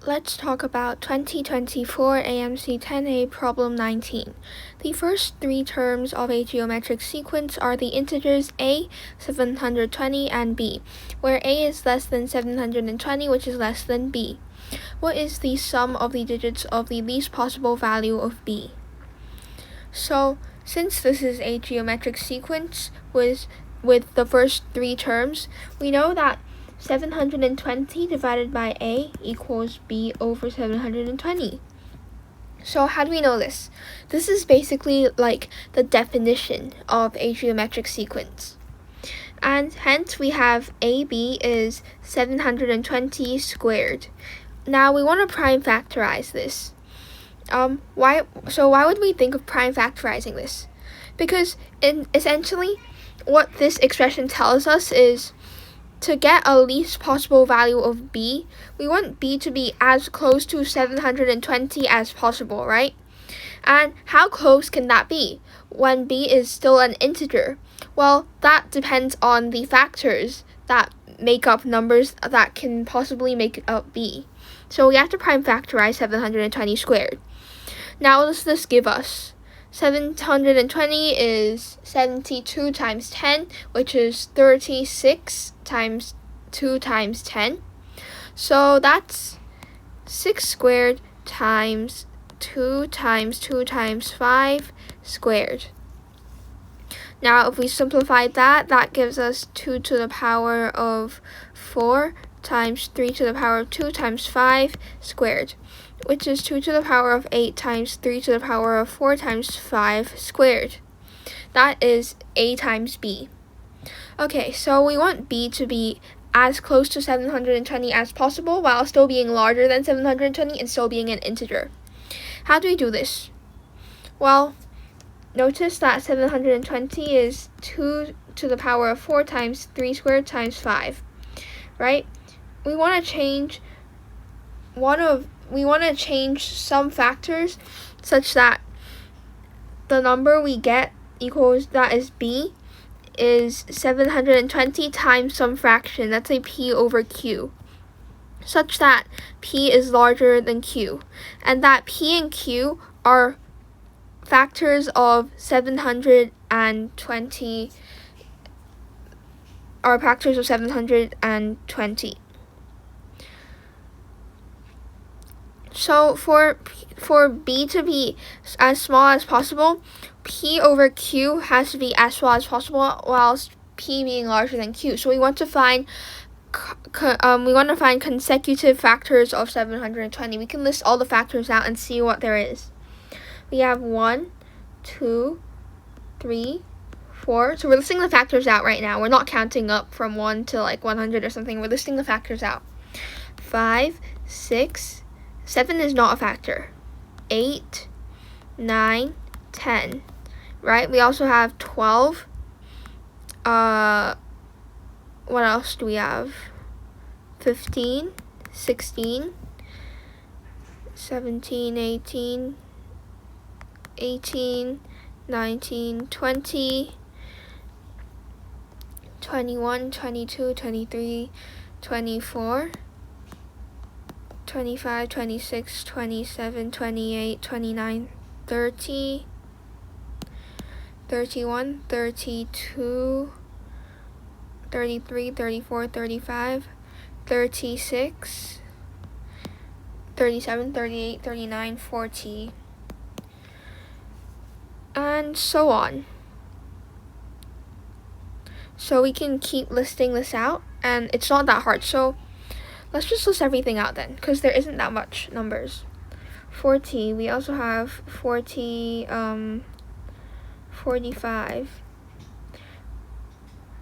Let's talk about 2024 AMC 10A Problem 19. The first three terms of a geometric sequence are the integers a, 720, and b, where a is less than 720, which is less than b. What is the sum of the digits of the least possible value of b? So, since this is a geometric sequence with the first three terms, we know that 720 divided by a equals b over 720. So how do we know this? This is basically like the definition of a geometric sequence. And hence we have AB is 720 squared. Now we want to prime factorize this. Why would we think of prime factorizing this? Because essentially what this expression tells us is to get a least possible value of b, we want b to be as close to 720 as possible, right? And how close can that be when b is still an integer? Well, that depends on the factors that make up numbers that can possibly make up b. So we have to prime factorize 720 squared. Now what does this give us? 720 is 72 times 10, which is 36 times 2 times 10. So that's 6 squared times 2 times 2 times 5 squared. Now if we simplify that, that gives us 2 to the power of 4 times 3 to the power of 2 times 5 squared, which is 2 to the power of 8 times 3 to the power of 4 times 5 squared. That is a times b. Okay, so we want b to be as close to 720 as possible while still being larger than 720 and still being an integer. How do we do this? Well, notice that 720 is 2 to the power of 4 times 3 squared times 5, right? We want to change some factors such that the number we get equals, that is b, is 720 times some fraction, that's a p over q, such that p is larger than q, and that p and q are factors of 720, are factors of 720. So for b to be as small as possible, p over q has to be as small as possible, whilst p being larger than q. So we want to find consecutive factors of 720. We can list all the factors out and see what there is. We have 1, 2, 3, 4. So we're listing the factors out right now. We're not counting up from 1 to like 100 or something. We're listing the factors out. 5, 6, 7 is not a factor. 8, 9, 10, right? We also have 12. What else do we have? 15, 16, 17, 18, 19, 20, 21, 22, 23, 24, 25, 26, 27, 28, 29, 30, 31, 32, 33, 34, 35, 36, 37, 38, 39, 40, and so on. So we can keep listing this out, and it's not that hard. So let's just list everything out then, because there isn't that much numbers. 40, we also have 45.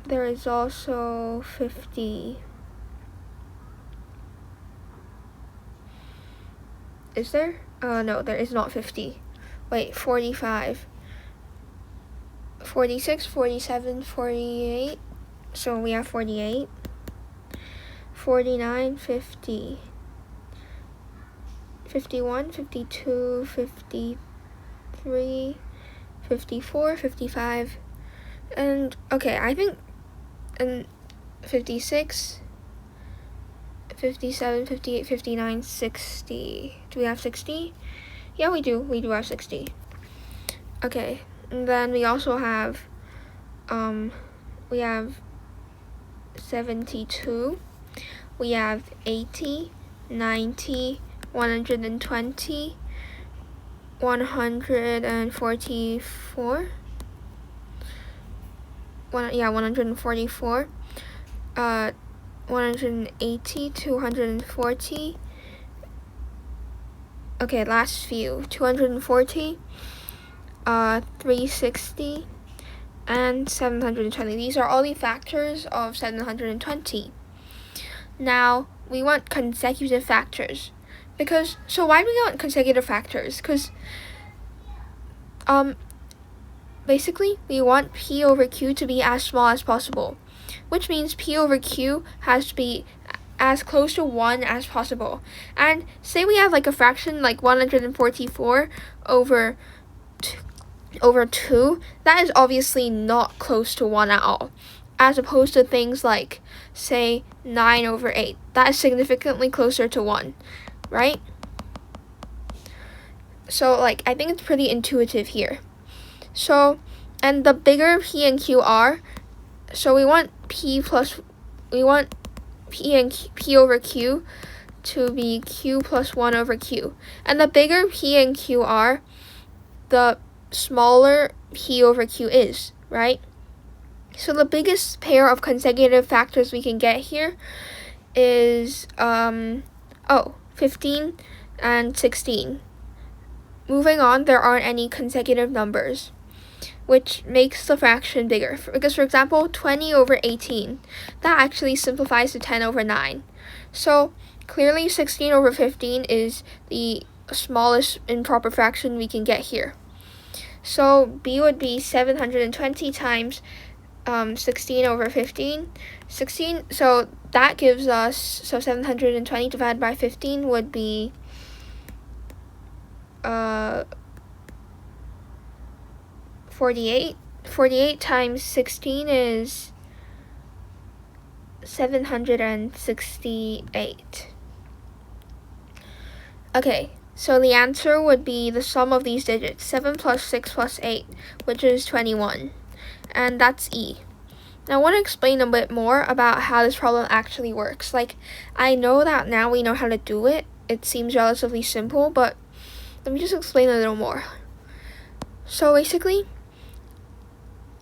There is also 50. Is there? No, there is not 50. Wait, 45. 46, 47, 48. So we have 48. 49, 50. 51, 52, 53, 54, 55, and okay, I think, and 56, 57, 58, 59, 60. Do we have 60? Yeah, we do. We do have 60. Okay, and then we also have, we have 72. We have 80, 90, 120, 144. 144. 180, 240. Okay, last few. 240, 360, and 720. These are all the factors of 720. Now, we want consecutive factors. So why do we want consecutive factors? Because, basically, we want P over Q to be as small as possible, which means P over Q has to be as close to 1 as possible. And say we have like a fraction like 144 over 2, that is obviously not close to 1 at all, as opposed to things like, say, 9 over 8. That is significantly closer to 1, right? So, like, I think it's pretty intuitive here. So, and the bigger P and Q are, so we want P over Q to be Q plus 1 over Q. And the bigger P and Q are, the smaller P over Q is, right? So the biggest pair of consecutive factors we can get here is 15 and 16. Moving on, there aren't any consecutive numbers, which makes the fraction bigger. Because, for example, 20 over 18, that actually simplifies to 10 over 9. So clearly 16 over 15 is the smallest improper fraction we can get here. So B would be 720 times 16 over 15. 16, so that gives us, so 720 divided by 15 would be 48. 48 times 16 is 768. Okay, so the answer would be the sum of these digits, 7 plus 6 plus 8, which is 21. And that's E. Now I want to explain a bit more about how this problem actually works. Like, I know that now we know how to do it. It seems relatively simple, but let me just explain a little more. So basically,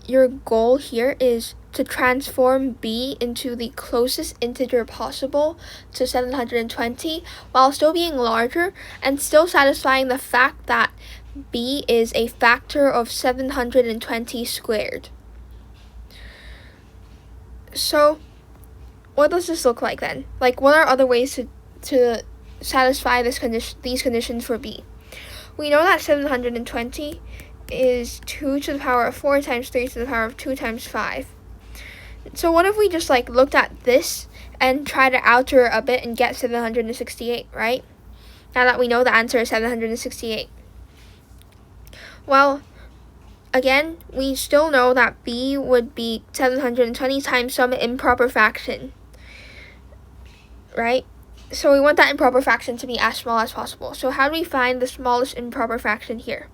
your goal here is to transform B into the closest integer possible to 720 while still being larger and still satisfying the fact that B is a factor of 720 squared. So what does this look like then? Like, what are other ways to satisfy these conditions for B? We know that 720 is 2 to the power of 4 times 3 to the power of 2 times 5. So what if we just like looked at this and try to alter a bit and get 768, right? Now that we know the answer is 768. Well, again, we still know that B would be 720 times some improper fraction, right? So we want that improper fraction to be as small as possible. So how do we find the smallest improper fraction here?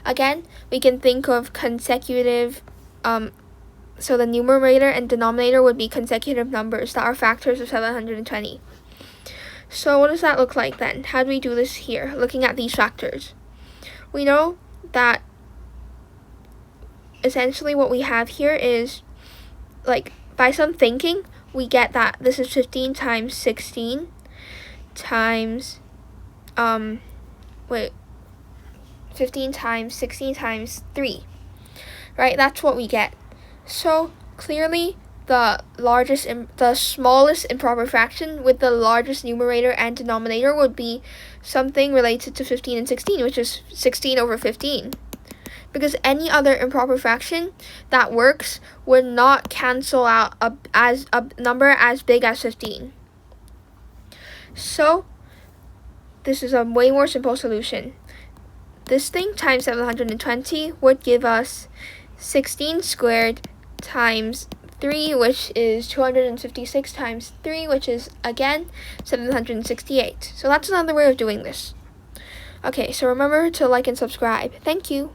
Again, we can think of consecutive, so the numerator and denominator would be consecutive numbers that are factors of 720. So what does that look like then? How do we do this here, looking at these factors? We know that essentially what we have here is, like, by some thinking, we get that this is 15 times 16 times, 15 times 16 times 3, right? That's what we get. So clearly the smallest improper fraction with the largest numerator and denominator would be something related to 15 and 16, which is 16 over 15. Because any other improper fraction that works would not cancel out a number as big as 15. So this is a way more simple solution. This thing times 720 would give us 16 squared times 3, which is 256 times 3, which is, again, 768. So that's another way of doing this. Okay, so remember to like and subscribe. Thank you.